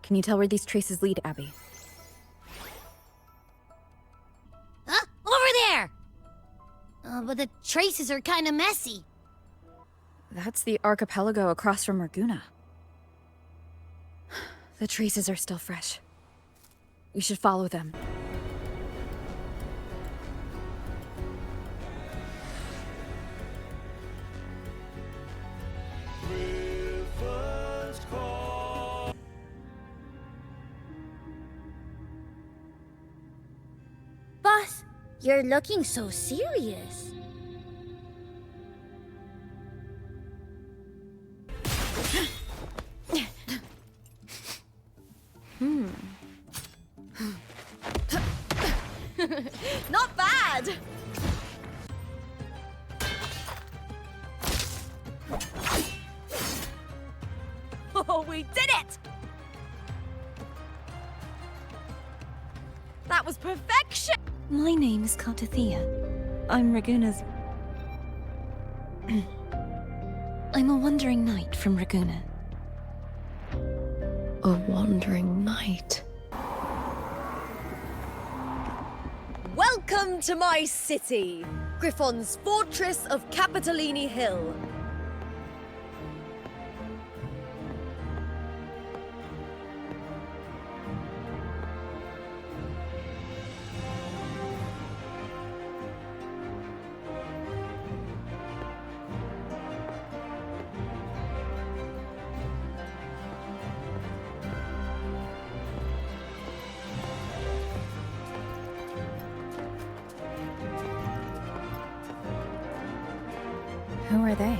Can you tell where these traces lead, Abby? Huh? Over there! But the traces are kinda messy. That's the archipelago across from Raguna. The traces are still fresh. We should follow them. Boss, you're looking so serious. Not bad! Oh, we did it! That was perfection! My name is Cartheyia. I'm Raguna's... I'm a wandering knight from Raguna. A wandering knight. Welcome to my city, Griffon's fortress of Capitolini Hill. Who are they?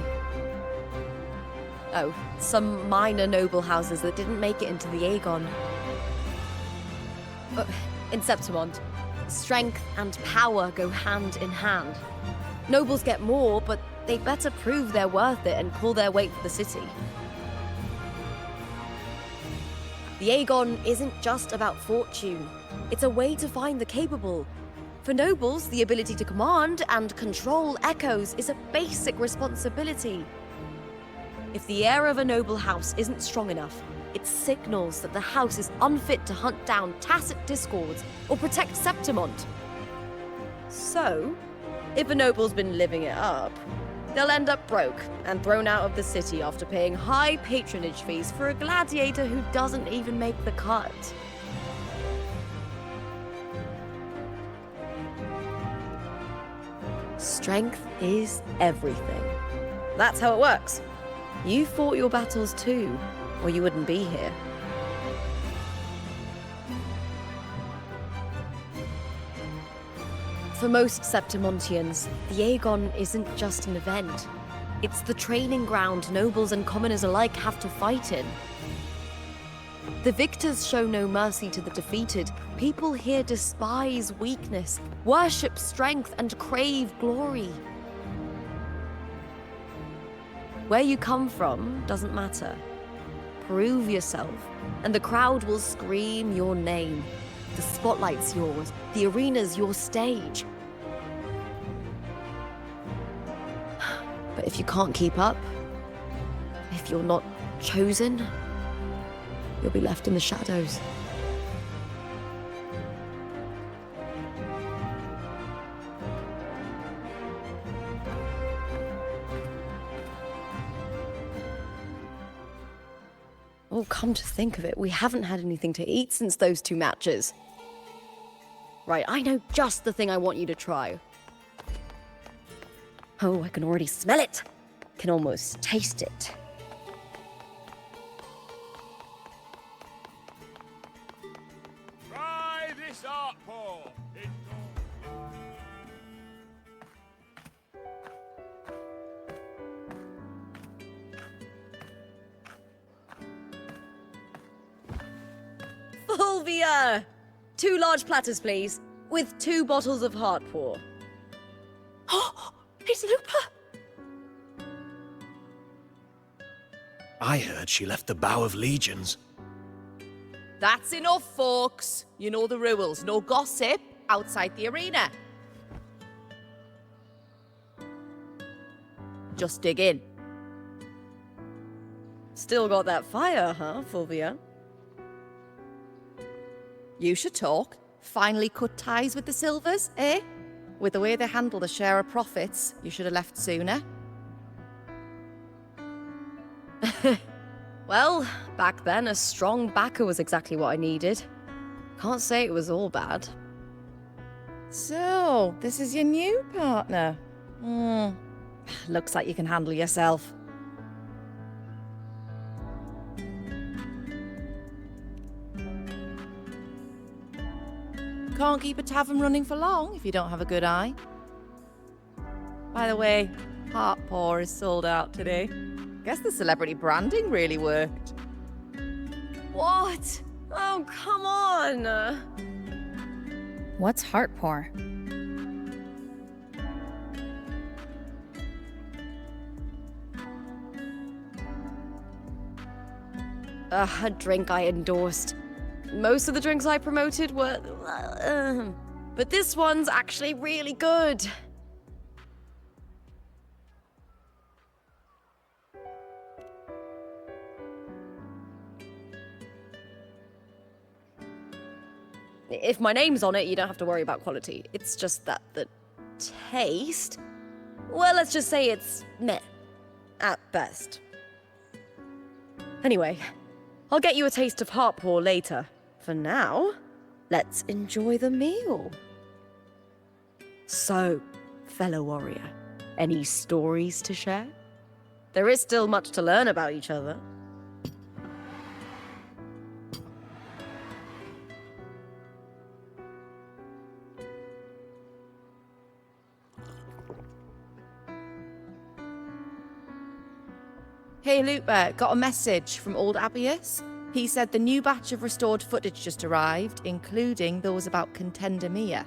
Oh, some minor noble houses that didn't make it into the Aegon. In Septimont, strength and power go hand in hand. Nobles get more, but they better prove they're worth it and pull their weight for the city. The Aegon isn't just about fortune. It's a way to find the capable. For nobles, the ability to command and control echoes is a basic responsibility. If the heir of a noble house isn't strong enough, it signals that the house is unfit to hunt down tacit discords or protect Septimont. So, if a noble's been living it up, they'll end up broke and thrown out of the city after paying high patronage fees for a gladiator who doesn't even make the cut. Strength is everything. That's how it works. You fought your battles too, or you wouldn't be here. For most Septimontians, the Aegon isn't just an event. It's the training ground nobles and commoners alike have to fight in. The victors show no mercy to the defeated. People here despise weakness, worship strength, and crave glory. Where you come from doesn't matter. Prove yourself, and the crowd will scream your name. The spotlight's yours, the arena's your stage. But if you can't keep up, if you're not chosen, you'll be left in the shadows. Oh, come to think of it, we haven't had anything to eat since those 2 matches. Right, I know just the thing I want you to try. Oh, I can already smell it. Can almost taste it. Try this art ball. Fulvia! 2 large platters, please, with 2 bottles of Heartpaw. Oh, it's Lupa! I heard she left the Bow of Legions. That's enough, folks. You know the rules. No gossip outside the arena. Just dig in. Still got that fire, huh, Fulvia? You should talk. Finally cut ties with the Silvers, eh? With the way they handle the share of profits, you should have left sooner. Well, back then, a strong backer was exactly what I needed. Can't say it was all bad. So, this is your new partner. Looks like you can handle yourself. Can't keep a tavern running for long if you don't have a good eye. By the way, Heart Pour is sold out today. Guess the celebrity branding really worked. What? Oh, come on! What's heart pour? A drink I endorsed. Most of the drinks I promoted were... but this one's actually really good. If my name's on it, you don't have to worry about quality. It's just that the taste... well, let's just say it's meh. At best. Anyway, I'll get you a taste of heart pour later. For now, let's enjoy the meal. So, fellow warrior, any stories to share? There is still much to learn about each other. Hey Lupa, got a message from old Abius. He said the new batch of restored footage just arrived, including those about Contender Mia.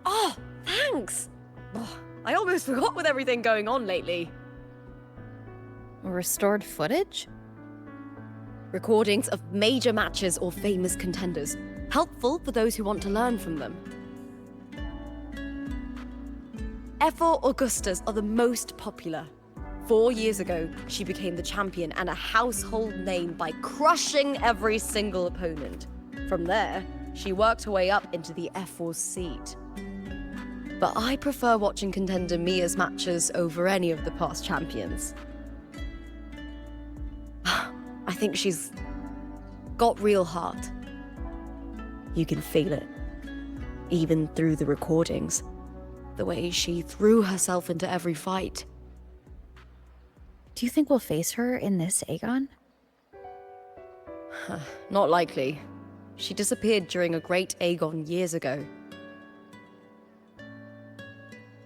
Oh, thanks! Oh, I almost forgot with everything going on lately. Restored footage? Recordings of major matches or famous contenders. Helpful for those who want to learn from them. F4 Augustas are the most popular. 4 years ago, she became the champion and a household name by crushing every single opponent. From there, she worked her way up into the F4 seat. But I prefer watching Contender Mia's matches over any of the past champions. I think she's got real heart. You can feel it, even through the recordings. The way she threw herself into every fight. Do you think we'll face her in this Aegon? Not likely. She disappeared during a great Aegon years ago.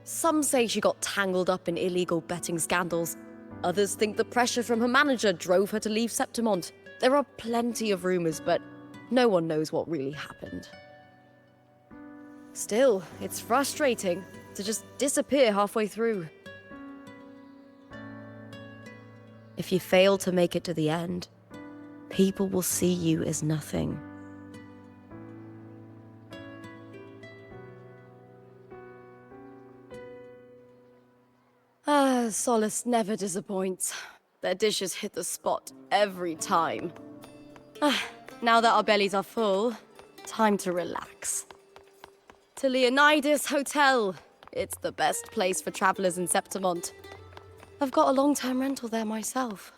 Some say she got tangled up in illegal betting scandals. Others think the pressure from her manager drove her to leave Septimont. There are plenty of rumors, but no one knows what really happened. Still, it's frustrating to just disappear halfway through. If you fail to make it to the end, people will see you as nothing. Solace never disappoints. Their dishes hit the spot every time. Now that our bellies are full, time to relax. To Leonidas Hotel. It's the best place for travelers in Septimont. I've got a long-term rental there myself.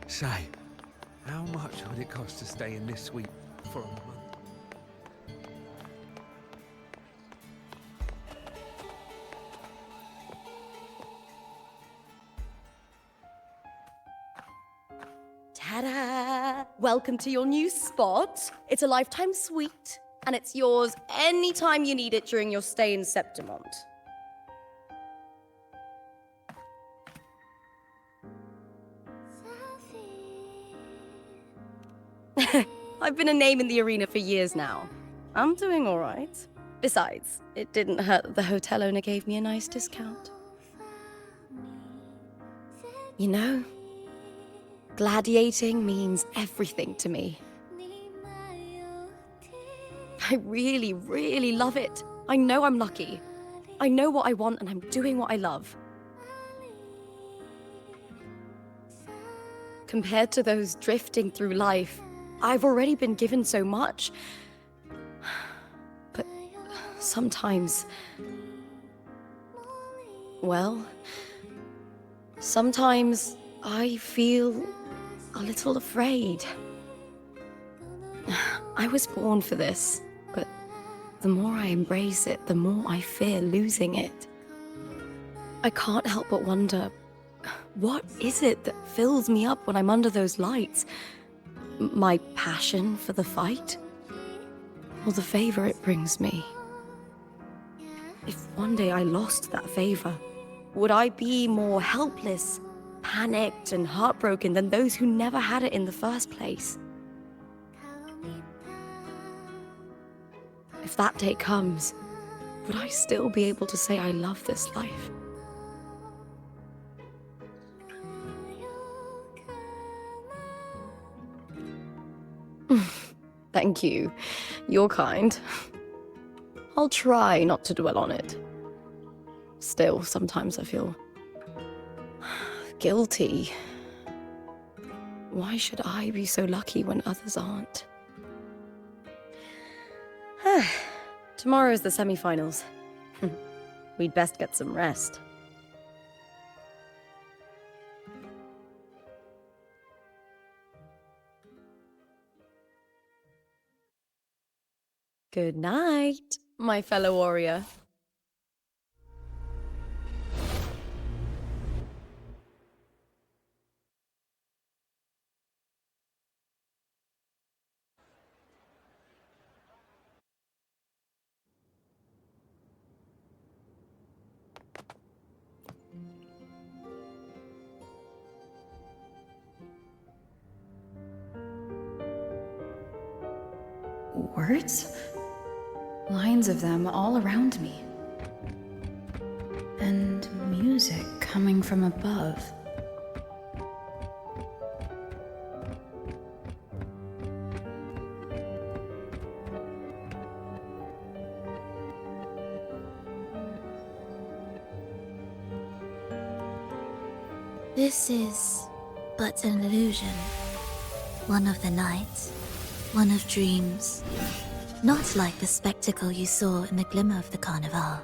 Say, how much would it cost to stay in this suite for a month? Ta-da! Welcome to your new spot. It's a lifetime suite, and it's yours anytime you need it during your stay in Septimont. I've been a name in the arena for years now. I'm doing all right. Besides, it didn't hurt that the hotel owner gave me a nice discount. You know, gladiating means everything to me. I really, really love it. I know I'm lucky. I know what I want and I'm doing what I love. Compared to those drifting through life, I've already been given so much. But sometimes... well, sometimes I feel a little afraid. I was born for this, but the more I embrace it, the more I fear losing it. I can't help but wonder, what is it that fills me up when I'm under those lights? My passion for the fight? Or the favor it brings me? If one day I lost that favor, would I be more helpless, panicked, and heartbroken than those who never had it in the first place? If that day comes, would I still be able to say I love this life? Thank you. You're kind. I'll try not to dwell on it. Still, sometimes I feel guilty. Why should I be so lucky when others aren't? Tomorrow's the semi-finals. We'd best get some rest. Good night, my fellow warrior. Words? Lines of them all around me. And music coming from above. This is but an illusion. One of the nights, one of dreams. Not like the spectacle you saw in the glimmer of the carnival.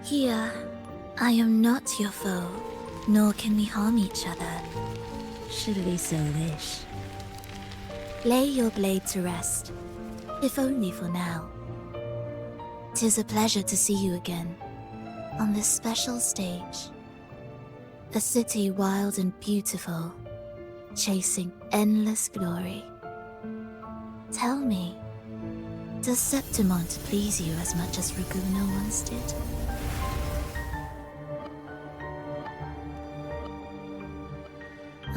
Here, I am not your foe, nor can we harm each other, should we so wish. Lay your blade to rest, if only for now. 'Tis a pleasure to see you again, on this special stage. A city wild and beautiful, chasing endless glory. Tell me, does Septimont please you as much as Raguno once did?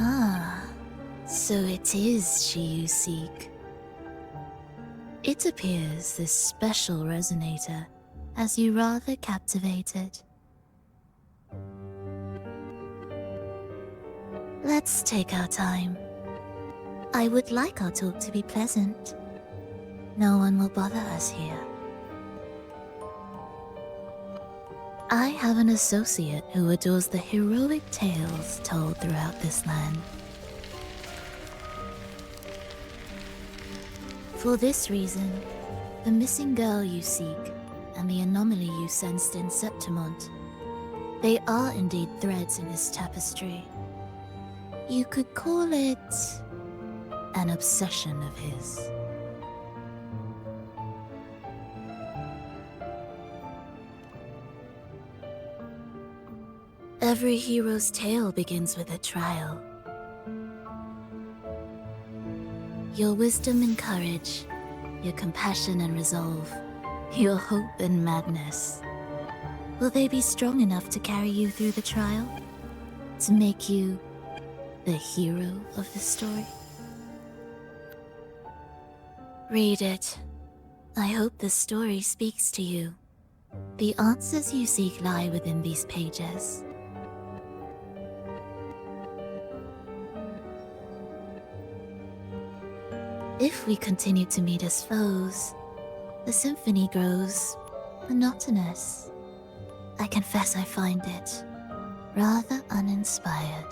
Ah, so it is she you seek. It appears this special resonator has you rather captivated. Let's take our time. I would like our talk to be pleasant. No one will bother us here. I have an associate who adores the heroic tales told throughout this land. For this reason, the missing girl you seek and the anomaly you sensed in Septimont, they are indeed threads in this tapestry. You could call it an obsession of his. Every hero's tale begins with a trial. Your wisdom and courage, your compassion and resolve, your hope and madness. Will they be strong enough to carry you through the trial? To make you the hero of the story? Read it. I hope the story speaks to you. The answers you seek lie within these pages. If we continue to meet as foes, the symphony grows monotonous. I confess I find it rather uninspired.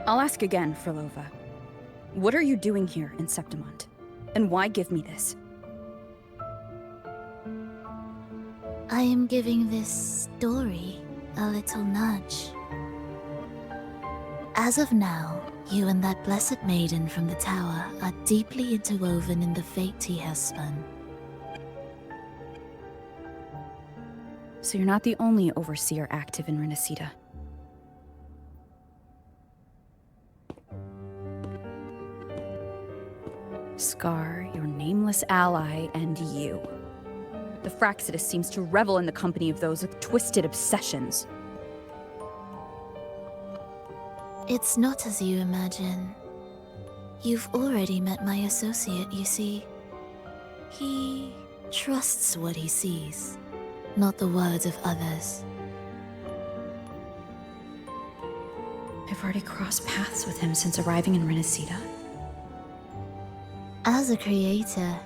I'll ask again, Frolova. What are you doing here in Septimont? And why give me this? I am giving this story a little nudge. As of now, you and that blessed maiden from the tower are deeply interwoven in the fate he has spun. So you're not the only overseer active in Renacida. Scar, your nameless ally, and you. The Fraxidus seems to revel in the company of those with twisted obsessions. It's not as you imagine. You've already met my associate, you see. He trusts what he sees, not the words of others. I've already crossed paths with him since arriving in Renacida. As a creator,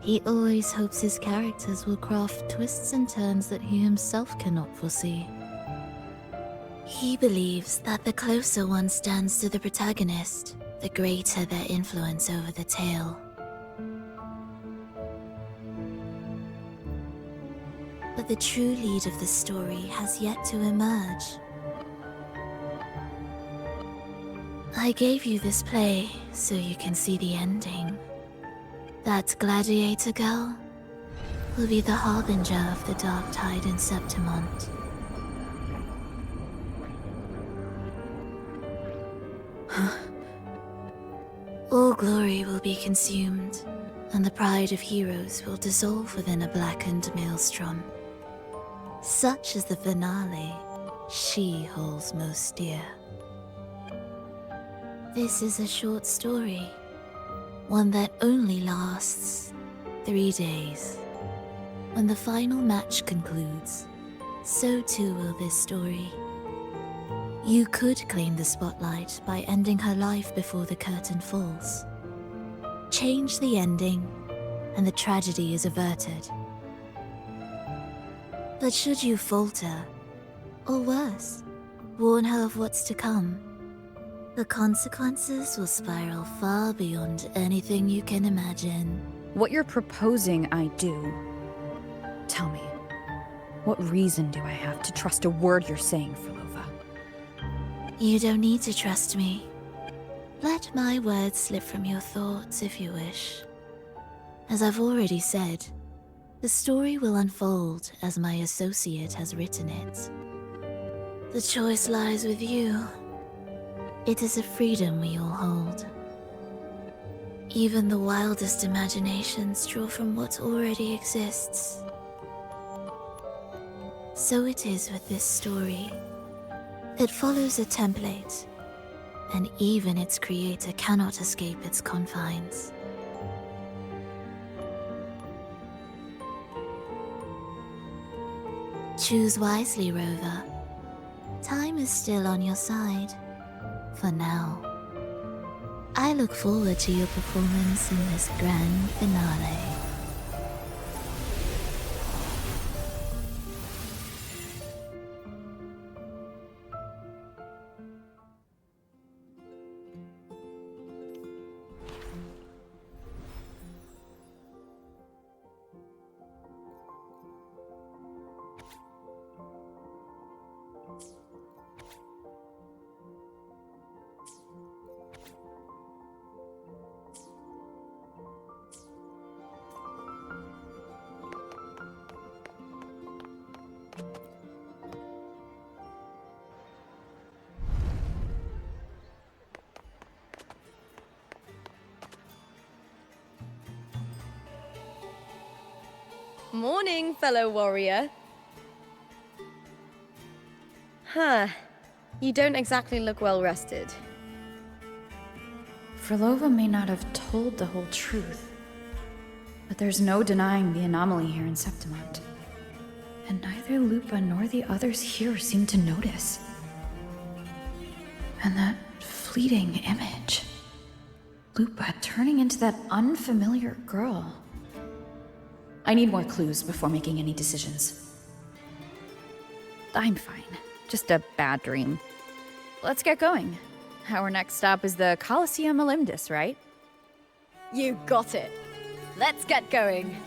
he always hopes his characters will craft twists and turns that he himself cannot foresee. He believes that the closer one stands to the protagonist, the greater their influence over the tale. But the true lead of the story has yet to emerge. I gave you this play so you can see the ending. That gladiator girl will be the harbinger of the dark tide in Septimont. All glory will be consumed, and the pride of heroes will dissolve within a blackened maelstrom. Such is the finale she holds most dear. This is a short story, one that only lasts 3 days. When the final match concludes, so too will this story. You could claim the spotlight by ending her life before the curtain falls. Change the ending, and the tragedy is averted. But should you falter, or worse, warn her of what's to come, the consequences will spiral far beyond anything you can imagine. What you're proposing I do. Tell me, what reason do I have to trust a word you're saying, Frolova? You don't need to trust me. Let my words slip from your thoughts if you wish. As I've already said, the story will unfold as my associate has written it. The choice lies with you. It is a freedom we all hold. Even the wildest imaginations draw from what already exists. So it is with this story. It follows a template, and even its creator cannot escape its confines. Choose wisely, Rover. Time is still on your side. For now. I look forward to your performance in this grand finale. Morning, fellow warrior. Huh. You don't exactly look well rested. Frolova may not have told the whole truth, but there's no denying the anomaly here in Septimont. And neither Lupa nor the others here seem to notice. And that fleeting image. Lupa turning into that unfamiliar girl. I need more clues before making any decisions. I'm fine. Just a bad dream. Let's get going. Our next stop is the Colosseum Olympus, right? You got it. Let's get going.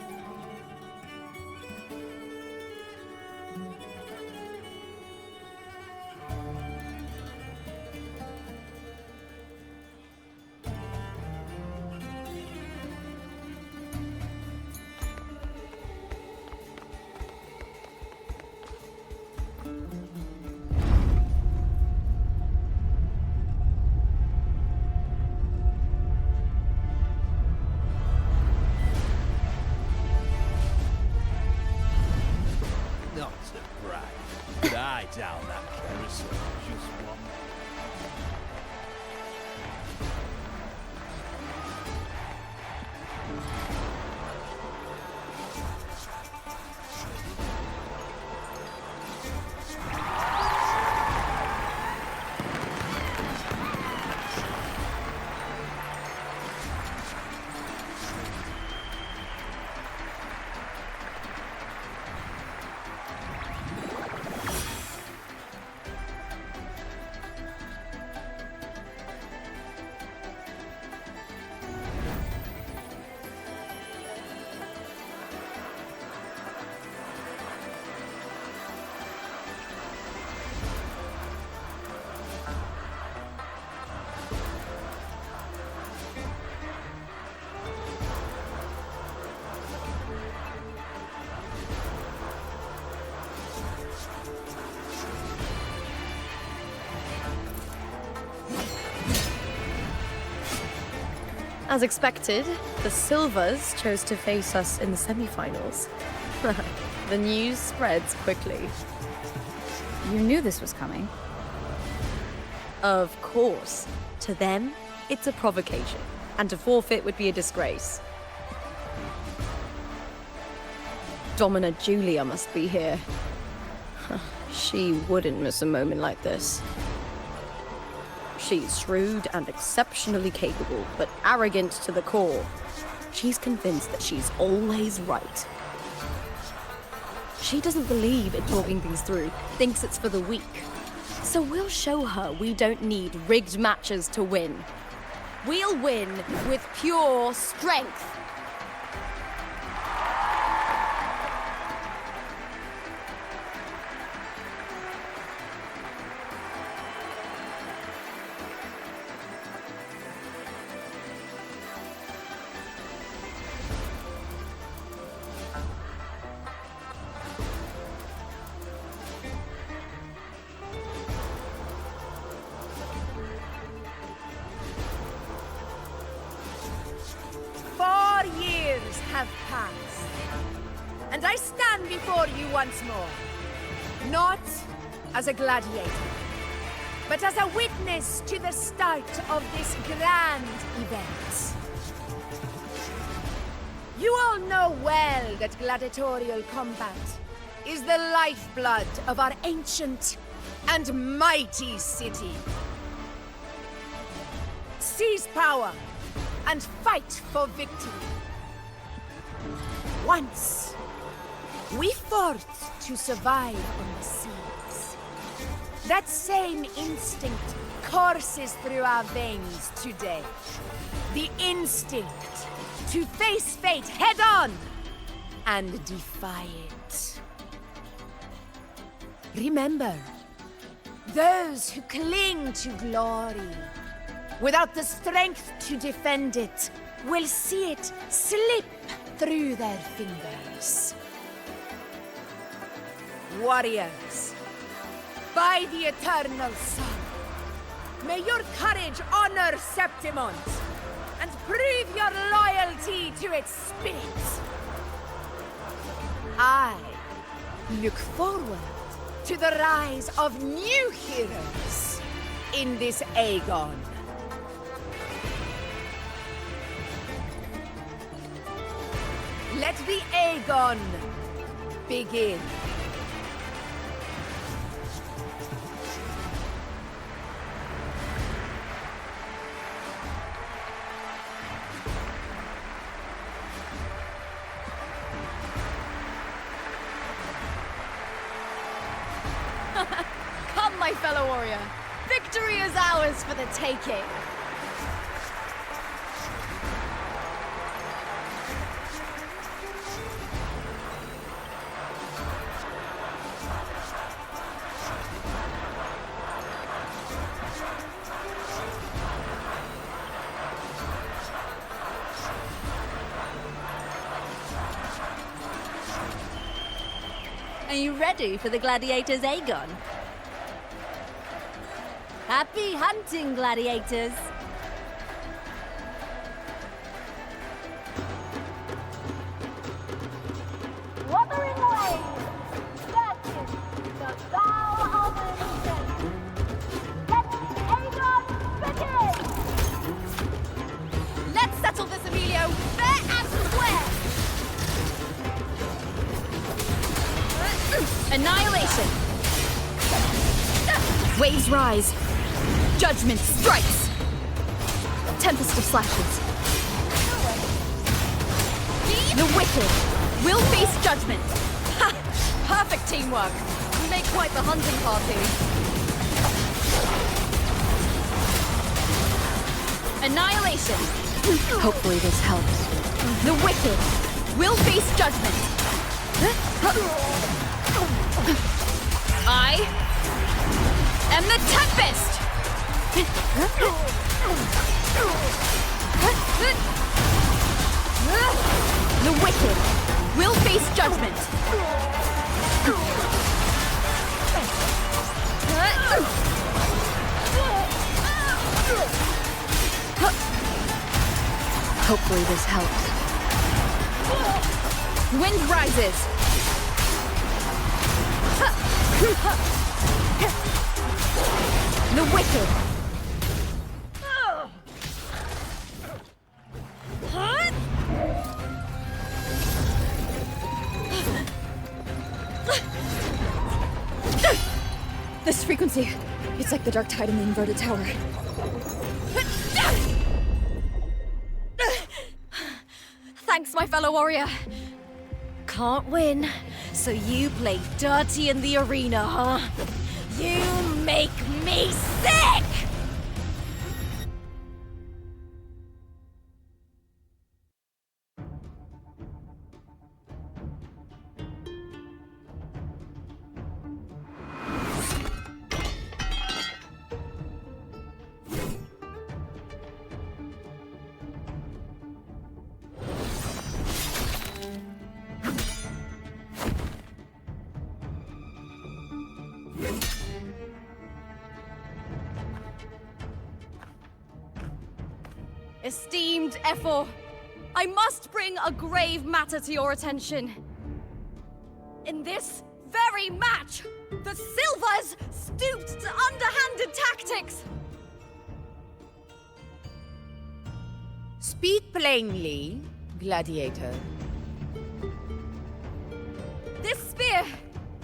Down that carousel, just one. As expected, the Silvers chose to face us in the semi-finals. The news spreads quickly. You knew this was coming. Of course. To them, it's a provocation, and to forfeit would be a disgrace. Domina Julia must be here. She wouldn't miss a moment like this. She's shrewd and exceptionally capable, but arrogant to the core. She's convinced that she's always right. She doesn't believe in talking things through, thinks it's for the weak. So we'll show her we don't need rigged matches to win. We'll win with pure strength. Have passed, and I stand before you once more, not as a gladiator, but as a witness to the start of this grand event. You all know well that gladiatorial combat is the lifeblood of our ancient and mighty city. Seize power and fight for victory. Once, we fought to survive on the seas. That same instinct courses through our veins today. The instinct to face fate head-on and defy it. Remember, those who cling to glory without the strength to defend it will see it slip through their fingers. Warriors, by the eternal sun, may your courage honor Septimont and prove your loyalty to its spirit. I look forward to the rise of new heroes in this Aegon. Let the Aegon begin. Come, my fellow warrior. Victory is ours for the taking. Are you ready for the gladiators, Aegon? Happy hunting, gladiators! Wuthering Waves! That is the vow of allegiance! Let the Aegon begin! Let's settle this, Emilio, fair and square! Annihilation! Waves rise. Judgment strikes. Tempest of slashes. The wicked will face judgment. Ha! Perfect teamwork. We make quite the hunting party. Annihilation. Hopefully this helps. The wicked will face judgment. I am the Tempest! The wicked will face judgment. Hopefully this helps. Wind rises. The wicked. This frequency, it's like the dark tide in the inverted tower. Thanks, my fellow warrior. Can't win, so you play dirty in the arena, huh? You make me sick! Esteemed Ephor, I must bring a grave matter to your attention. In this very match, the Silvers stooped to underhanded tactics. Speak plainly, gladiator. This spear,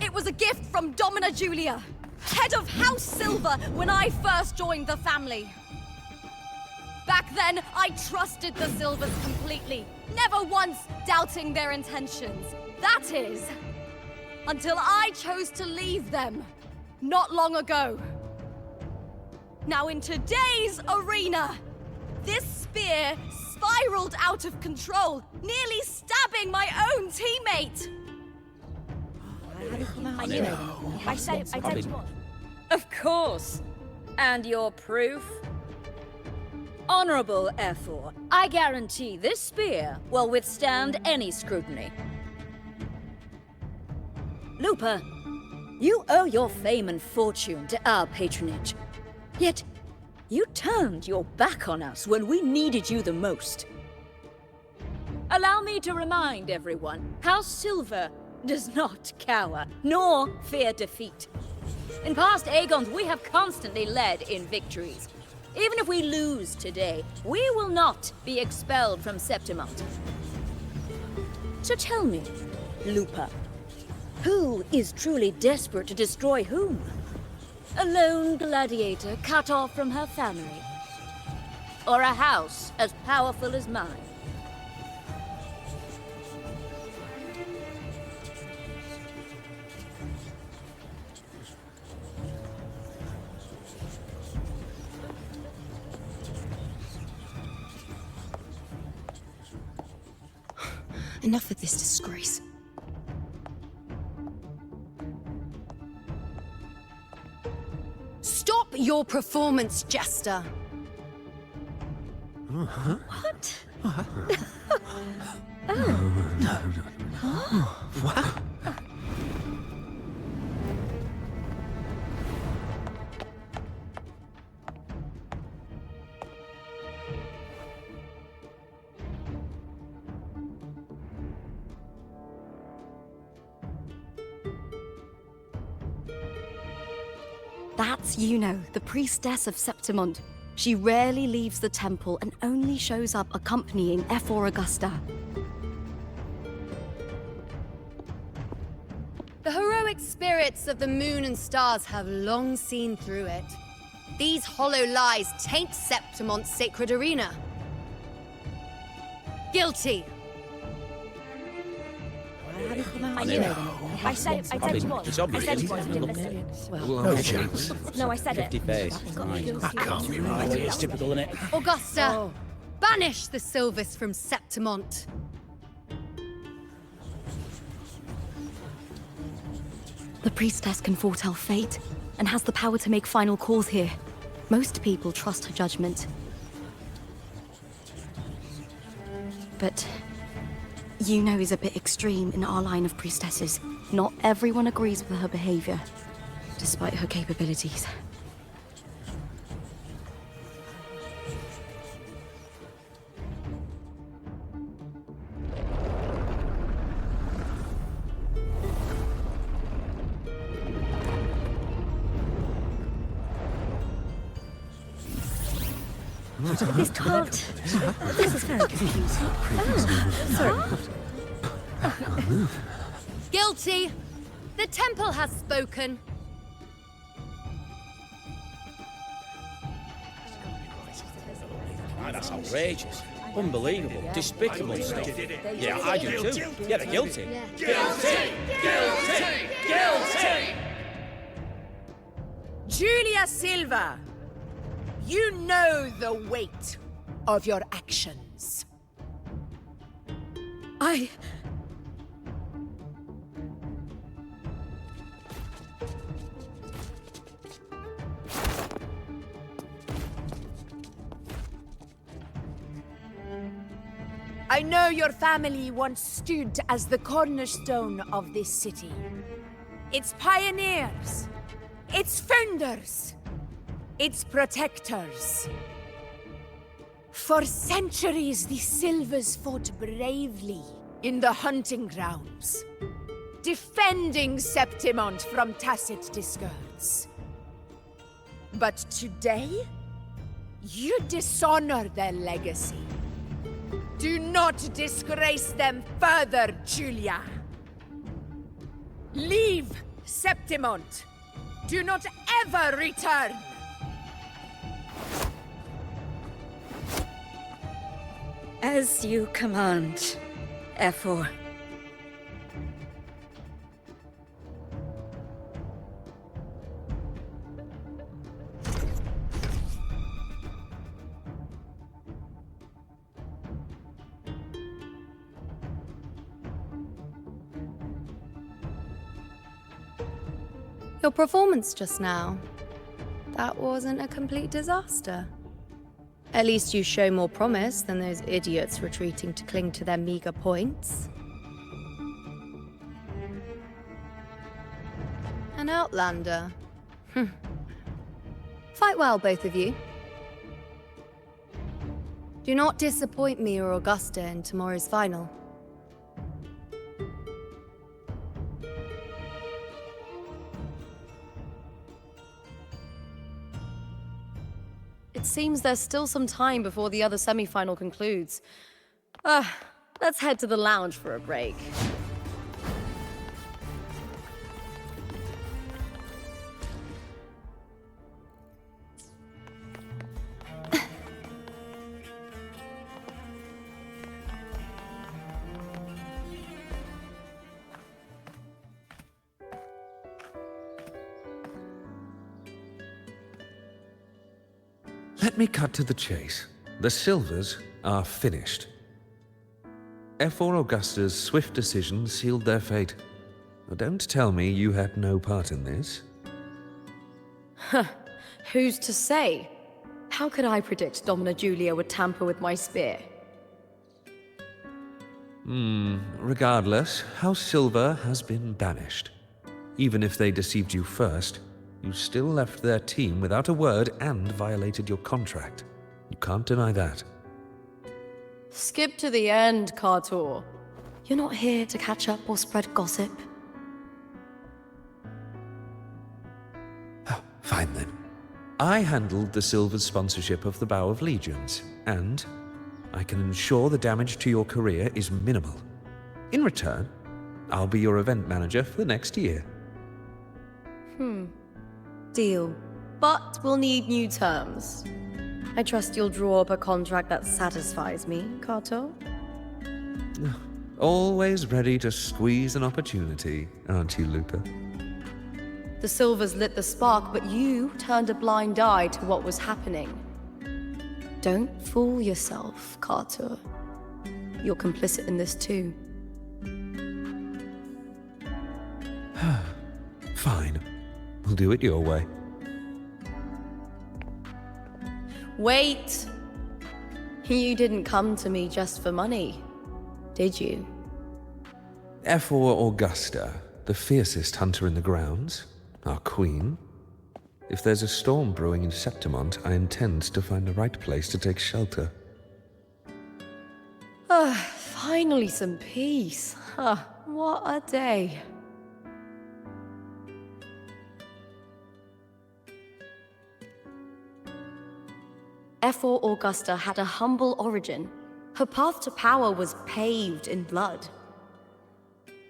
it was a gift from Domina Julia, head of House Silver when I first joined the family. Back then, I trusted the Silvers completely, never once doubting their intentions. That is, until I chose to leave them, not long ago. Now in today's arena, this spear spiraled out of control, nearly stabbing my own teammate. Of course. And your proof? Honorable Ephor, I guarantee this spear will withstand any scrutiny. Lupa, you owe your fame and fortune to our patronage. Yet, you turned your back on us when we needed you the most. Allow me to remind everyone, House Silver does not cower, nor fear defeat. In past Aegons, we have constantly led in victories. Even if we lose today, we will not be expelled from Septimont. So tell me, Lupa, who is truly desperate to destroy whom? A lone gladiator cut off from her family? Or a house as powerful as mine? Enough of this disgrace. Stop your performance, Jester! What? That's Yuno, the priestess of Septimont. She rarely leaves the temple and only shows up accompanying F4 Augusta. The heroic spirits of the moon and stars have long seen through it. These hollow lies taint Septimont's sacred arena. Guilty! I said it was. It's obvious. I said it was. You didn't listen. No chance. No, I said it. That can't be right. It's typical, isn't it? Augusta, banish the Silvers from Septimont. The priestess can foretell fate and has the power to make final calls here. Most people trust her judgment. But Yuno is a bit extreme in our line of priestesses. Not everyone agrees with her behavior, despite her capabilities. This can't. This is very confusing. Sorry. Guilty! The temple has spoken. That's outrageous. Unbelievable. Despicable stuff. Yeah, I do too. Yeah, they're guilty. Guilty! Guilty! Guilty! Julia Silva, you know the weight of your actions. I know your family once stood as the cornerstone of this city. Its pioneers, its founders, its protectors. For centuries, the Silvers fought bravely in the hunting grounds, defending Septimont from tacit discards. But today, you dishonor their legacy. Do not disgrace them further, Julia. Leave Septimont. Do not ever return. As you command, F4. Your performance just now, that wasn't a complete disaster. At least you show more promise than those idiots retreating to cling to their meager points. An outlander. Fight well, both of you. Do not disappoint me or Augusta in tomorrow's final. It seems there's still some time before the other semi-final concludes. let's head to the lounge for a break. Let me cut to the chase. The Silvers are finished. F4 Augusta's swift decision sealed their fate. Now, don't tell me you had no part in this. Huh. Who's to say? How could I predict Domina Julia would tamper with my spear? Regardless, House Silver has been banished. Even if they deceived you first, you still left their team without a word and violated your contract. You can't deny that. Skip to the end, Cartor. You're not here to catch up or spread gossip. Oh, fine then. I handled the Silver's sponsorship of the Bow of Legions, and I can ensure the damage to your career is minimal. In return, I'll be your event manager for the next year. Deal. But we'll need new terms. I trust you'll draw up a contract that satisfies me, Cartor? Always ready to squeeze an opportunity, aren't you, Lupa? The Silvers lit the spark, but you turned a blind eye to what was happening. Don't fool yourself, Cartor. You're complicit in this too. Fine. We'll do it your way. Wait! You didn't come to me just for money, did you? F4 Augusta, the fiercest hunter in the grounds, our queen. If there's a storm brewing in Septimont, I intend to find the right place to take shelter. Finally some peace. What a day. F4 Augusta had a humble origin. Her path to power was paved in blood.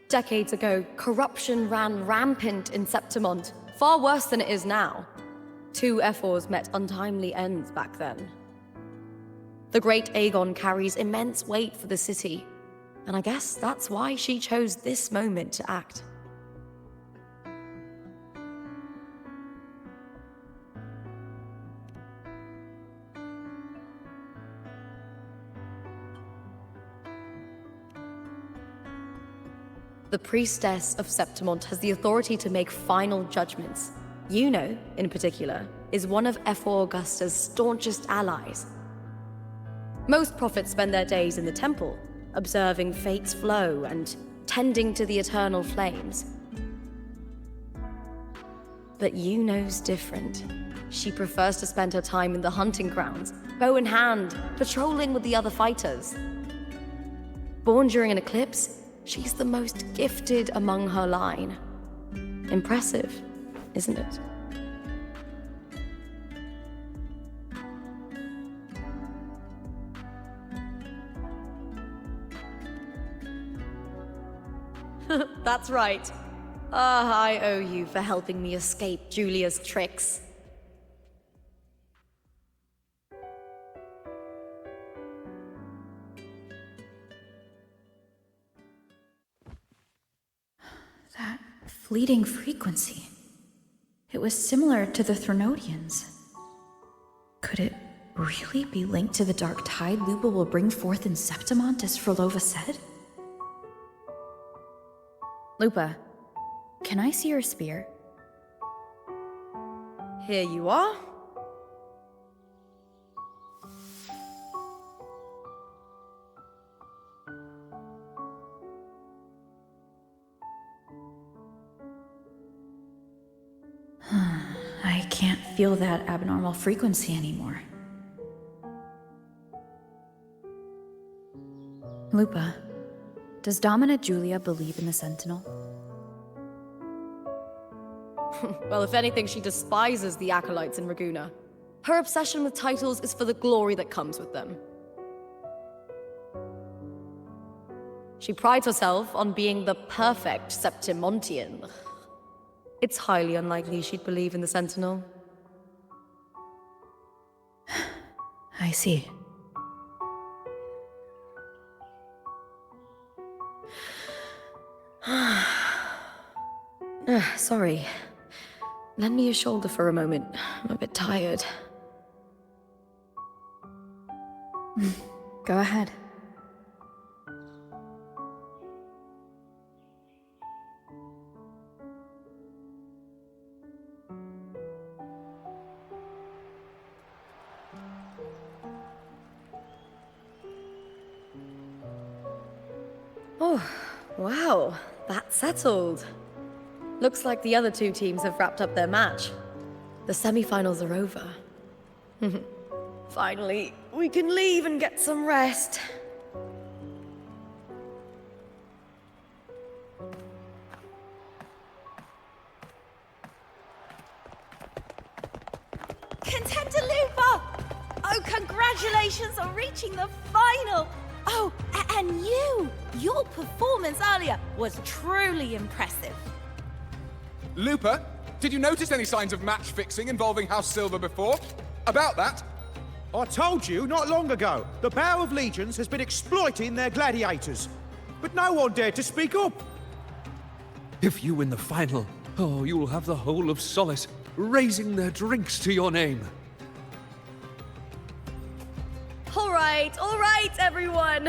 Decades ago, corruption ran rampant in Septimont, far worse than it is now. 2 F4s met untimely ends back then. The great Aegon carries immense weight for the city, and I guess that's why she chose this moment to act. The priestess of Septimont has the authority to make final judgments. Juno, in particular, is one of F4 Augusta's staunchest allies. Most prophets spend their days in the temple, observing fate's flow and tending to the eternal flames. But Juno's different. She prefers to spend her time in the hunting grounds, bow in hand, patrolling with the other fighters. Born during an eclipse, she's the most gifted among her line. Impressive, isn't it? That's right. I owe you for helping me escape Julia's tricks. That fleeting frequency. It was similar to the Threnodians. Could it really be linked to the dark tide Lupa will bring forth in Septimont, as Frolova said? Lupa, can I see your spear? Here you are. I can't feel that abnormal frequency anymore. Lupa, does Domina Julia believe in the Sentinel? Well, if anything, she despises the acolytes in Raguna. Her obsession with titles is for the glory that comes with them. She prides herself on being the perfect Septimontian. It's highly unlikely she'd believe in the Sentinel. I see. Sorry. Lend me your shoulder for a moment. I'm a bit tired. Go ahead. Oh, wow. That's settled. Looks like the other two teams have wrapped up their match. The semi-finals are over. Finally, we can leave and get some rest. Contender Lupa! Oh, congratulations on reaching the final! Oh, and your performance earlier was truly impressive. Lupa, did you notice any signs of match fixing involving House Silver before? About that? I told you not long ago, the Bow of Legions has been exploiting their gladiators. But no one dared to speak up. If you win the final, oh, you'll have the whole of Solace raising their drinks to your name. All right, everyone.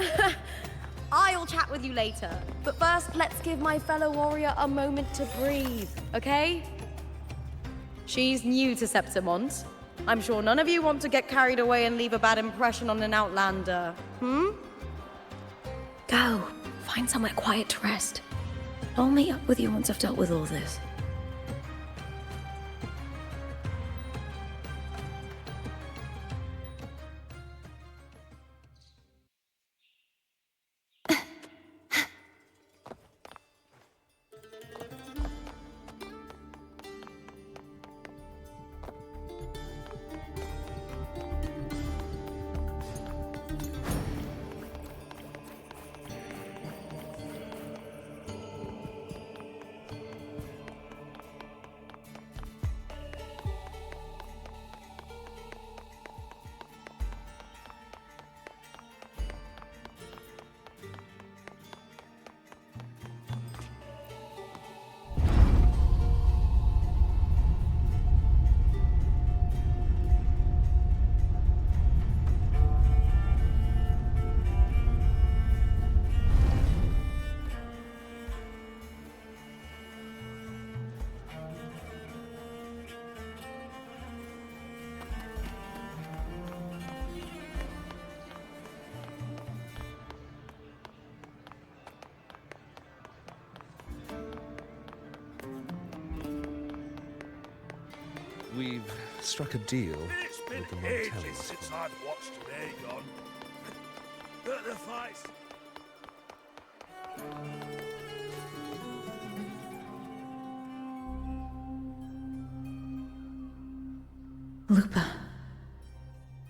I'll chat with you later. But first, let's give my fellow warrior a moment to breathe, okay? She's new to Septimont. I'm sure none of you want to get carried away and leave a bad impression on an outlander. Go. Find somewhere quiet to rest. I'll meet up with you once I've dealt with all this. We've struck a deal It's been with the ages Montags. since I've watched an Aegon. The fights. Lupa.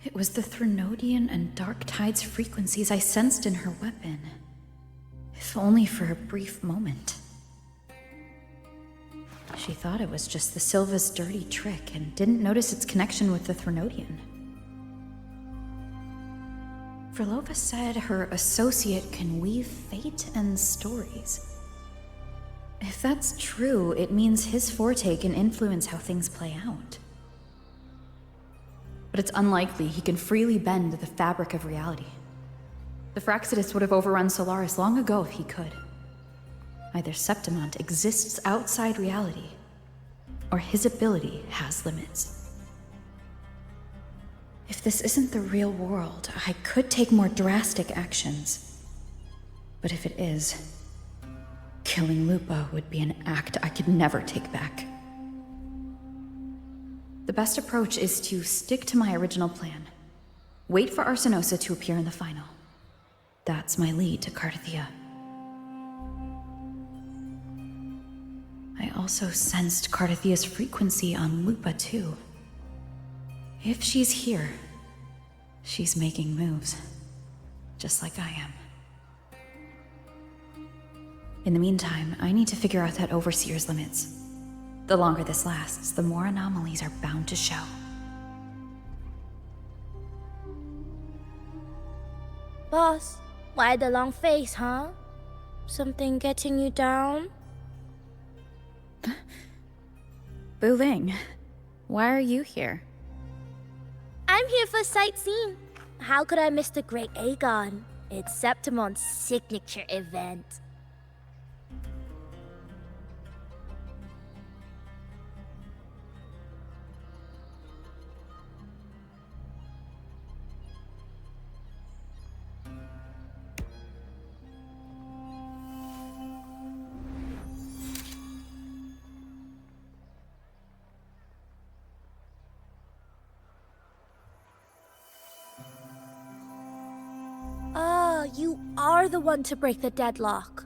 It was the Threnodian and Dark Tide's frequencies I sensed in her weapon. If only for a brief moment. She thought it was just the Silva's dirty trick and didn't notice its connection with the Threnodian. Verlova said her associate can weave fate and stories. If that's true, it means his forte can influence how things play out. But it's unlikely he can freely bend the fabric of reality. The Fraxidus would have overrun Solaris long ago if he could. Either Septimont exists outside reality, or his ability has limits. If this isn't the real world, I could take more drastic actions. But if it is, killing Lupa would be an act I could never take back. The best approach is to stick to my original plan. Wait for Arsinosa to appear in the final. That's my lead to Cartheyia. I also sensed Cartheyia's frequency on Lupa too. If she's here, she's making moves, just like I am. In the meantime, I need to figure out that Overseer's limits. The longer this lasts, the more anomalies are bound to show. Boss, why the long face, huh? Something getting you down? Wuling, why are you here? I'm here for sightseeing. How could I miss the Great Aegon? It's Septimont's signature event. You are the one to break the deadlock.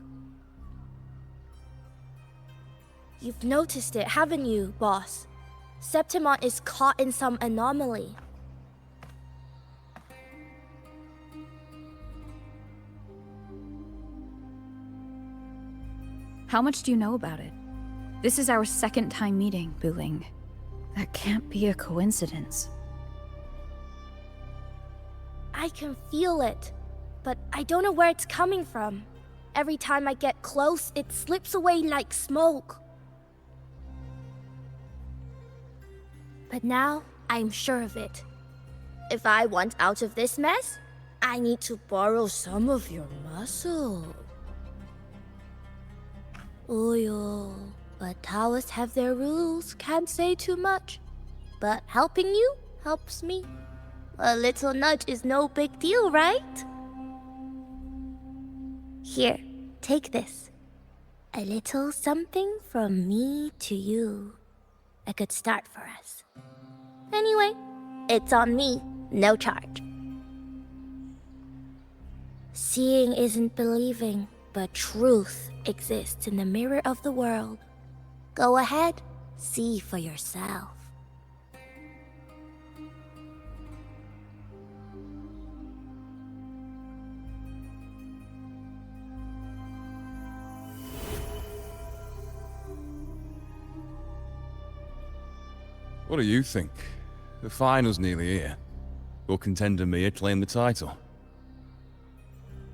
You've noticed it, haven't you, boss? Septimont is caught in some anomaly. How much do you know about it? This is our second time meeting, Wuling. That can't be a coincidence. I can feel it, but I don't know where it's coming from. Every time I get close, it slips away like smoke. But now, I'm sure of it. If I want out of this mess, I need to borrow some of your muscle. Oyo, but Taoists have their rules, can't say too much. But helping you helps me. A little nudge is no big deal, right? Here, take this. A little something from me to you. A good start for us. Anyway, it's on me, no charge. Seeing isn't believing, but truth exists in the mirror of the world. Go ahead, see for yourself. What do you think? The final's nearly here. Will contender Mia claim the title?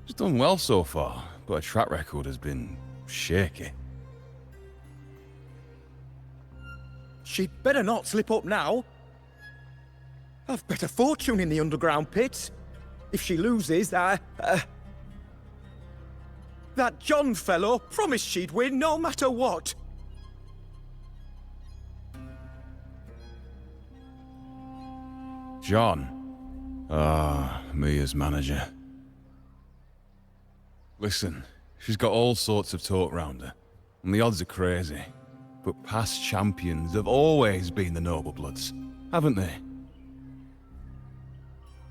She's done well so far, but her track record has been shaky. She'd better not slip up now. I've better fortune in the underground pits. If she loses, that John fellow promised she'd win no matter what. John? Ah, Mia's manager. Listen, she's got all sorts of talk round her, and the odds are crazy. But past champions have always been the noble bloods, haven't they?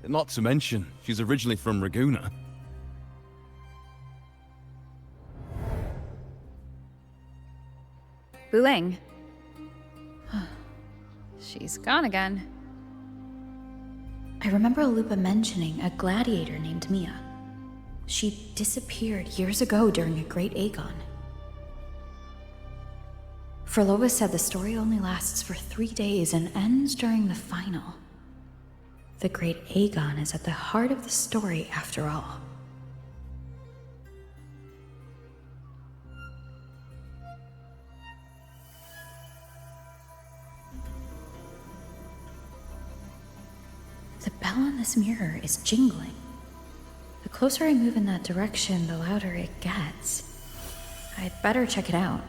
Not to mention, she's originally from Raguna. Wuling. She's gone again. I remember Lupa mentioning a gladiator named Mia. She disappeared years ago during a Great Aegon. Frolova said the story only lasts for 3 days and ends during the final. The Great Aegon is at the heart of the story after all. The bell on this mirror is jingling. The closer I move in that direction, the louder it gets. I'd better check it out.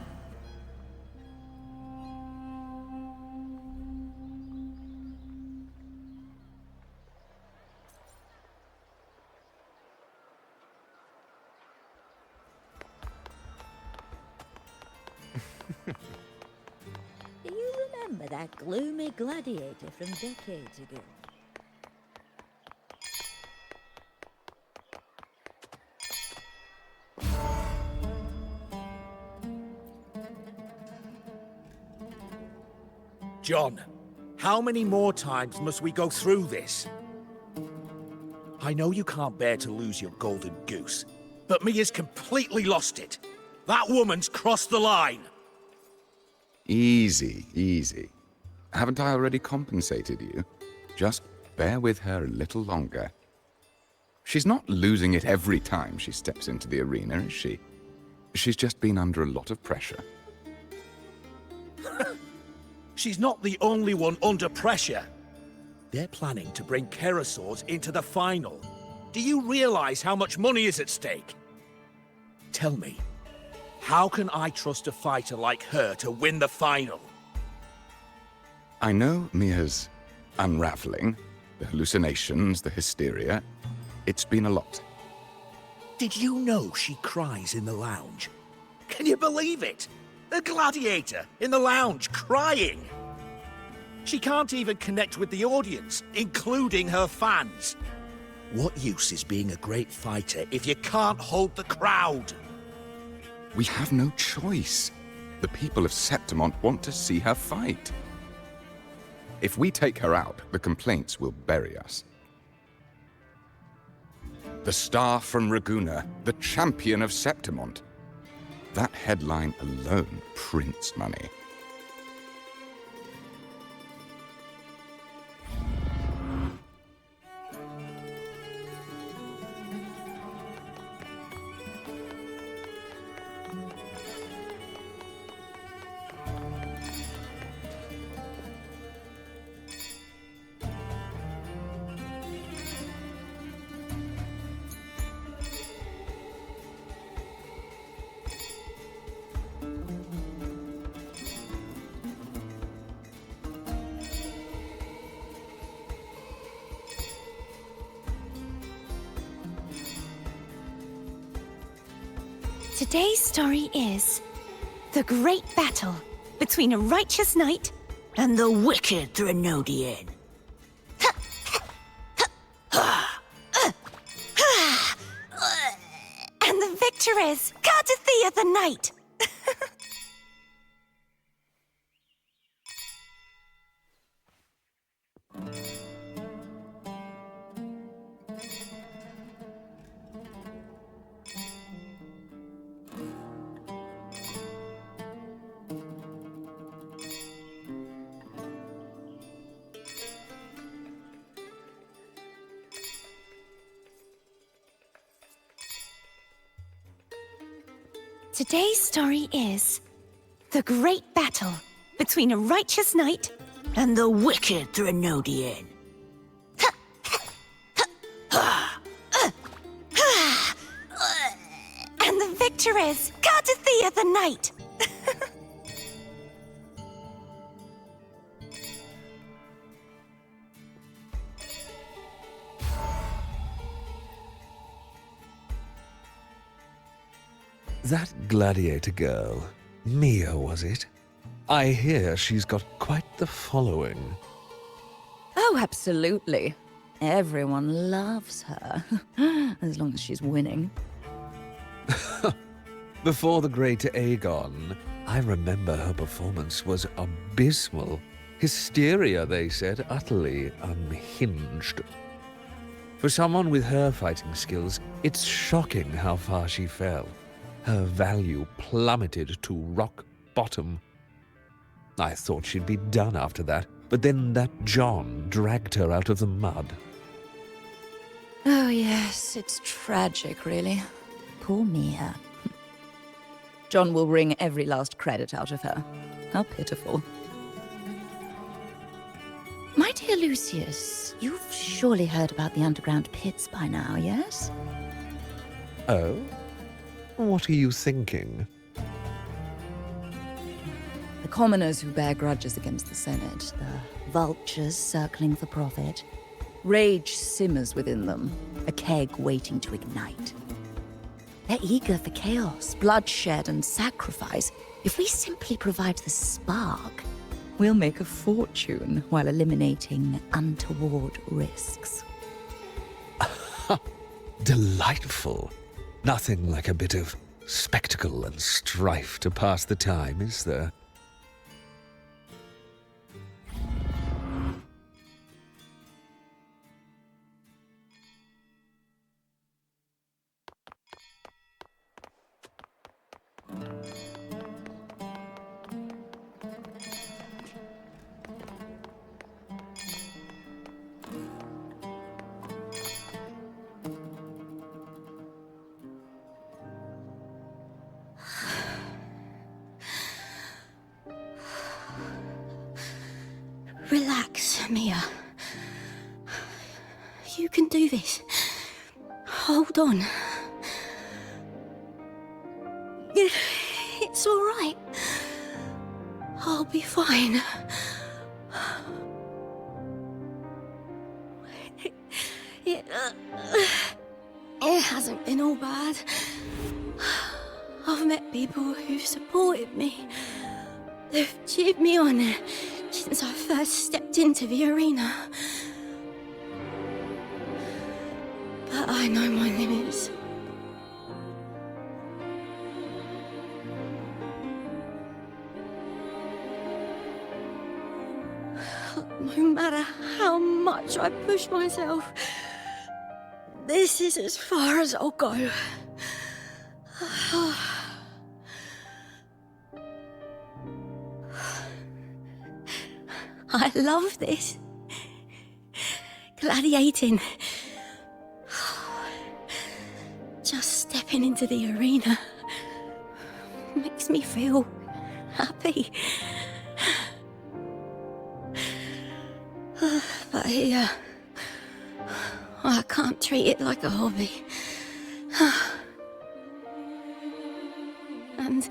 Do you remember that gloomy gladiator from decades ago? John, how many more times must we go through this? I know you can't bear to lose your golden goose, but Mia's completely lost it. That woman's crossed the line. Easy, easy. Haven't I already compensated you? Just bear with her a little longer. She's not losing it every time she steps into the arena, is she? She's just been under a lot of pressure. She's not the only one under pressure. They're planning to bring Kerosaurs into the final. Do you realize how much money is at stake? Tell me, how can I trust a fighter like her to win the final? I know Mia's unraveling, the hallucinations, the hysteria. It's been a lot. Did you know she cries in the lounge? Can you believe it? A gladiator in the lounge crying! She can't even connect with the audience, including her fans. What use is being a great fighter if you can't hold the crowd? We have no choice. The people of Septimont want to see her fight. If we take her out, the complaints will bury us. The star from Raguna, the champion of Septimont. That headline alone prints money. Today's story is the great battle between a righteous knight and the wicked Threnodian. And the victor is Cartheyia the Knight. Today's story is the great battle between a righteous knight and the wicked Threnodian. And the victor is Cartheyia the Knight. That gladiator girl, Mia, was it? I hear she's got quite the following. Oh, absolutely. Everyone loves her, as long as she's winning. Before the great Aegon, I remember her performance was abysmal. Hysteria, they said, utterly unhinged. For someone with her fighting skills, it's shocking how far she fell. Her value plummeted to rock bottom. I thought she'd be done after that, but then that John dragged her out of the mud. Oh yes, it's tragic, really. Poor Mia. John will wring every last credit out of her. How pitiful. My dear Lucius, you've surely heard about the underground pits by now, yes? Oh? What are you thinking? The commoners who bear grudges against the Senate, the vultures circling for profit. Rage simmers within them, a keg waiting to ignite. They're eager for chaos, bloodshed, and sacrifice. If we simply provide the spark, we'll make a fortune while eliminating untoward risks. Delightful. Nothing like a bit of spectacle and strife to pass the time, is there? Relax, Mia. You can do this. Hold on. It's all right. I'll be fine. It hasn't been all bad. I've met people who've supported me. They've cheered me on since I first stepped into the arena. But I know my limits. No matter how much I push myself, this is as far as I'll go. I love this. Gladiating. Just stepping into the arena makes me feel happy. But here, I can't treat it like a hobby. And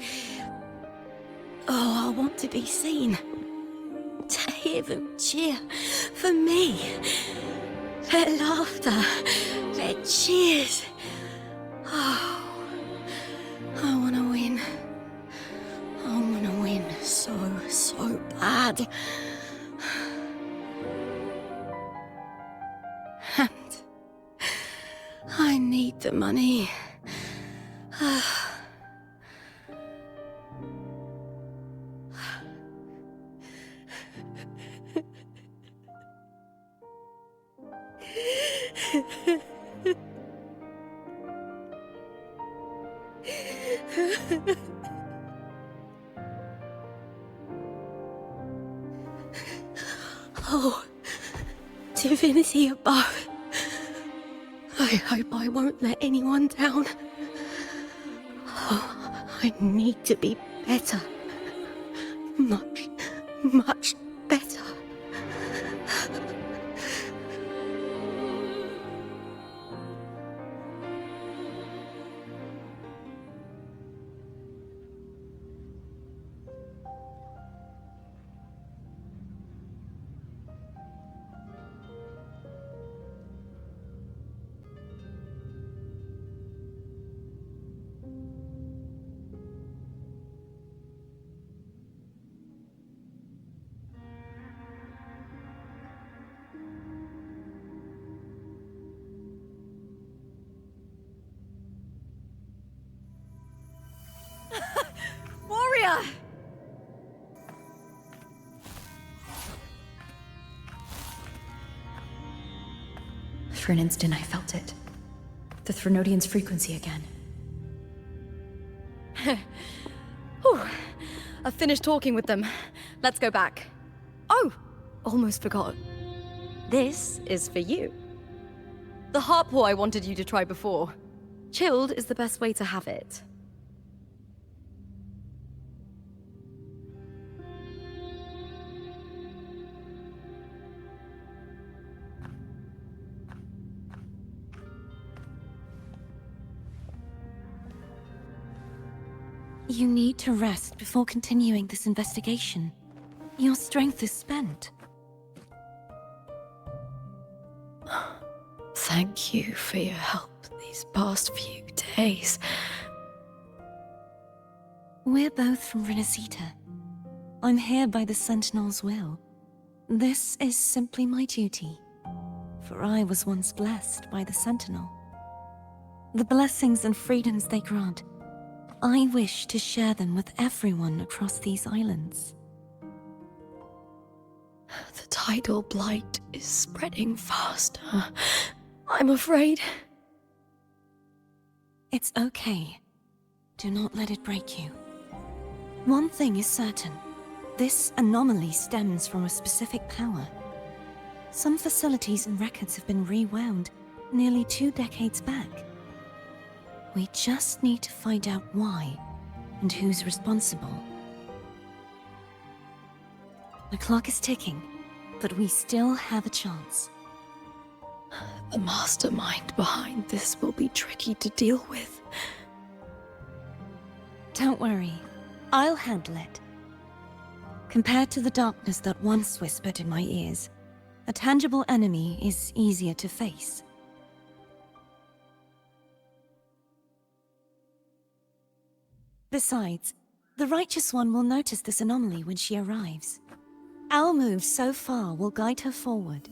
I want to be seen. To hear them cheer for me. Their laughter, their cheers. Oh, I want to win. I want to win so bad. And I need the money. Oh, divinity above. I hope I won't let anyone down. Oh, I need to be better. Much better. Warrior! For an instant, I felt it. The Threnodian's frequency again. Whew. I've finished talking with them. Let's go back. Oh, almost forgot. This is for you. The harpor I wanted you to try before. Chilled is the best way to have it. You need to rest before continuing this investigation. Your strength is spent. Thank you for your help these past few days. We're both from Renesita. I'm here by the Sentinel's will. This is simply my duty, for I was once blessed by the Sentinel. The blessings and freedoms they grant, I wish to share them with everyone across these islands. The tidal blight is spreading faster. I'm afraid. It's okay. Do not let it break you. One thing is certain. This anomaly stems from a specific power. Some facilities and records have been rewound nearly 2 decades back. We just need to find out why and who's responsible. The clock is ticking. but we still have a chance. The mastermind behind this will be tricky to deal with. Don't worry, I'll handle it. Compared to the darkness that once whispered in my ears, a tangible enemy is easier to face. Besides, the Righteous One will notice this anomaly when she arrives. Our moves so far will guide her forward.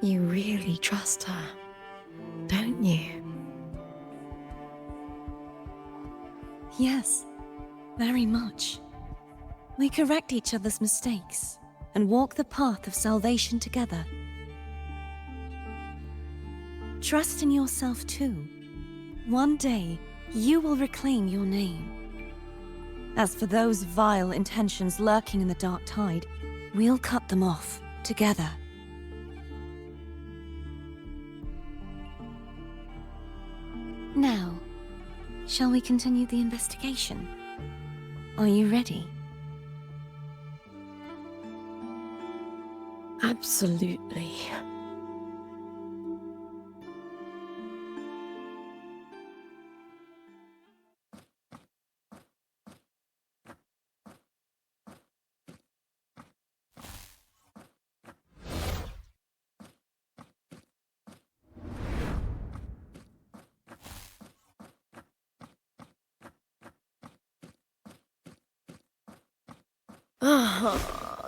You really trust her, don't you? Yes, very much. We correct each other's mistakes and walk the path of salvation together. Trust in yourself too. One day, you will reclaim your name. As for those vile intentions lurking in the dark tide, we'll cut them off together. Now, shall we continue the investigation? Are you ready? Absolutely.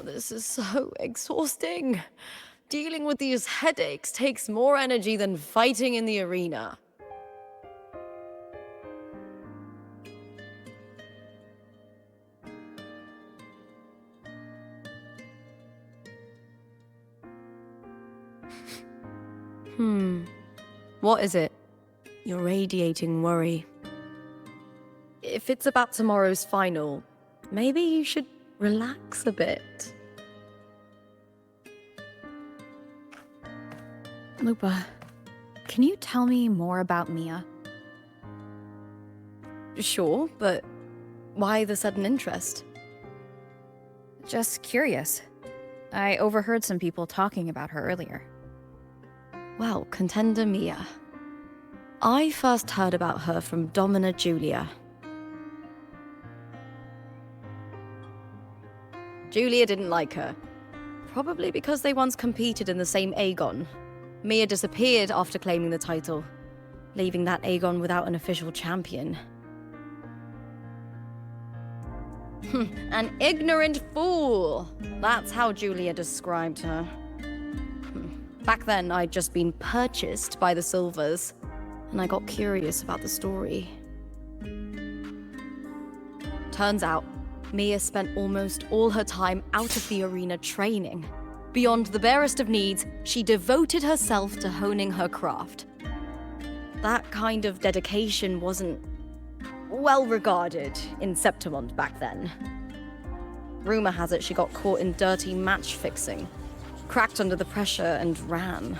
This is so exhausting. Dealing with these headaches takes more energy than fighting in the arena. What is it? You're radiating worry. If it's about tomorrow's final, maybe you should relax a bit. Lupa, can you tell me more about Mia? Sure, but why the sudden interest? Just curious. I overheard some people talking about her earlier. Well, contender Mia. I first heard about her from Domina Julia. Julia didn't like her. Probably because they once competed in the same Aegon. Mia disappeared after claiming the title, leaving that Aegon without an official champion. An ignorant fool! That's how Julia described her. Back then, I'd just been purchased by the Silvers, and I got curious about the story. Turns out, Mia spent almost all her time out of the arena training. Beyond the barest of needs, she devoted herself to honing her craft. That kind of dedication wasn't well regarded in Septimont back then. Rumor has it she got caught in dirty match fixing, cracked under the pressure and ran.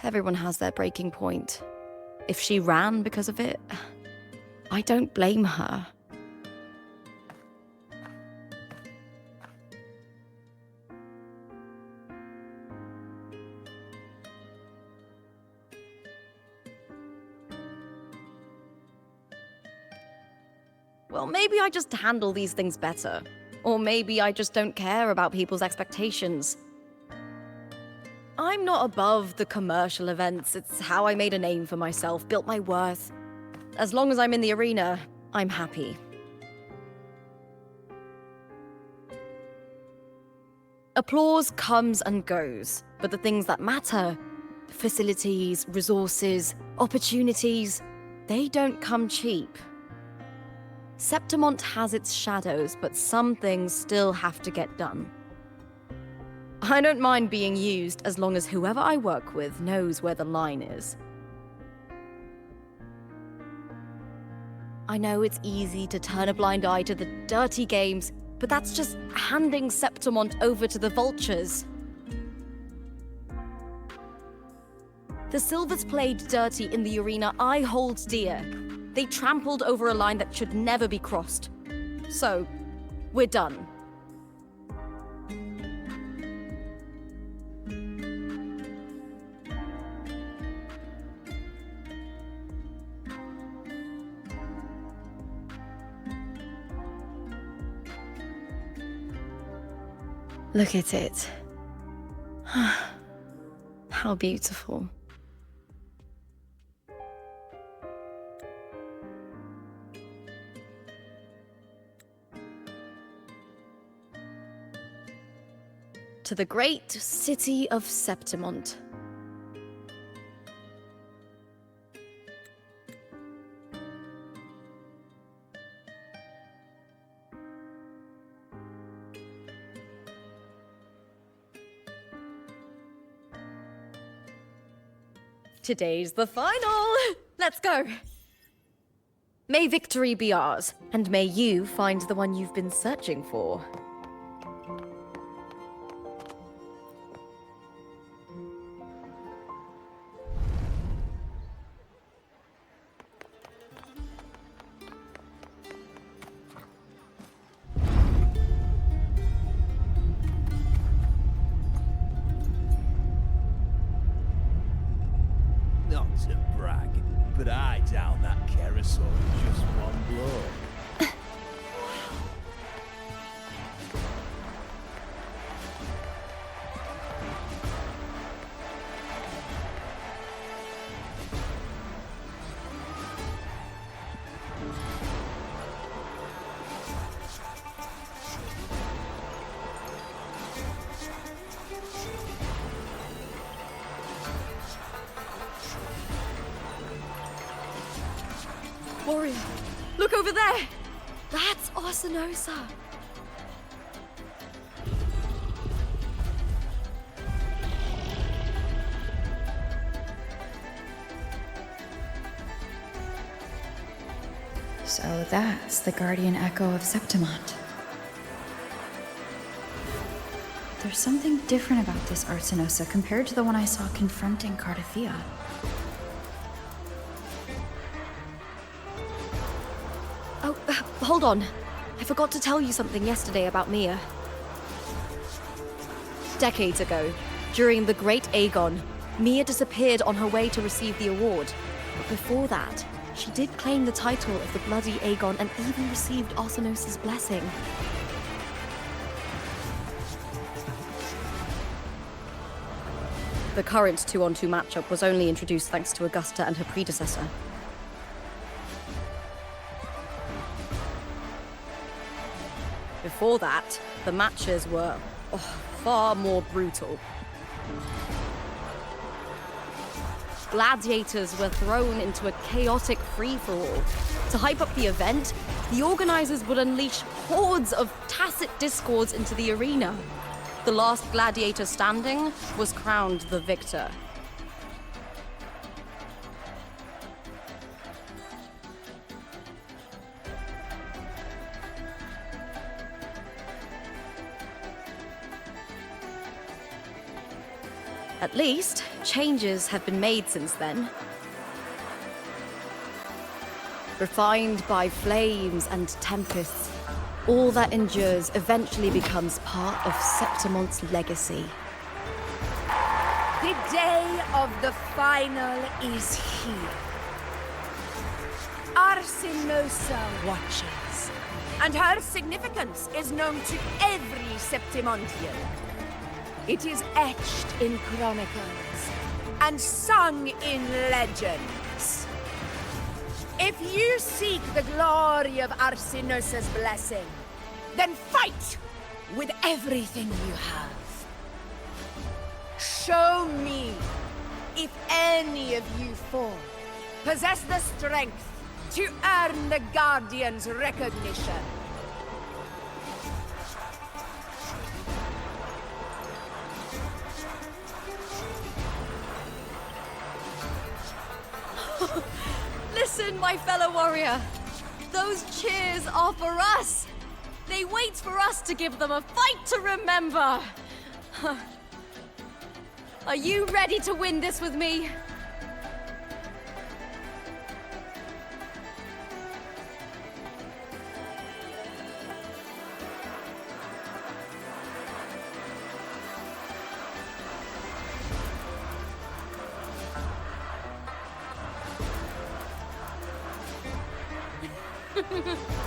Everyone has their breaking point. If she ran because of it, I don't blame her. Well, maybe I just handle these things better. Or maybe I just don't care about people's expectations. I'm not above the commercial events. It's how I made a name for myself, built my worth. As long as I'm in the arena, I'm happy. Applause comes and goes, but the things that matter, facilities, resources, opportunities, they don't come cheap. Septimont has its shadows, but some things still have to get done. I don't mind being used as long as whoever I work with knows where the line is. I know it's easy to turn a blind eye to the dirty games, but that's just handing Septimont over to the vultures. The Silvers played dirty in the arena I hold dear. They trampled over a line that should never be crossed. So, we're done. Look at it. How beautiful. To the great city of Septimont. Today's the final! Let's go! May victory be ours, and may you find the one you've been searching for. Not to brag, but I down that carousel in just one blow. Warrior, look over there! That's Arsinosa! So that's the guardian echo of Septimont. There's something different about this Arsinosa compared to the one I saw confronting Cartheyia. Hold on. I forgot to tell you something yesterday about Mia. Decades ago, during the Great Aegon, Mia disappeared on her way to receive the award. But before that, she did claim the title of the Bloody Aegon and even received Arsinosa's blessing. The current 2-on-2 matchup was only introduced thanks to Augusta and her predecessor. Before that, the matches were far more brutal. Gladiators were thrown into a chaotic free-for-all. To hype up the event, the organizers would unleash hordes of tacit discords into the arena. The last gladiator standing was crowned the victor. At least, changes have been made since then. Refined by flames and tempests, all that endures eventually becomes part of Septimont's legacy. The day of the final is here. Arsinosa watches, and her significance is known to every Septimontian. It is etched in chronicles and sung in legends. If you seek the glory of Arsinosa's blessing, then fight with everything you have. Show me if any of you four possess the strength to earn the Guardian's recognition. Listen, my fellow warrior. Those cheers are for us. They wait for us to give them a fight to remember. Are you ready to win this with me?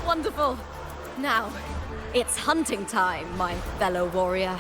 Wonderful. Now, it's hunting time, my fellow warrior.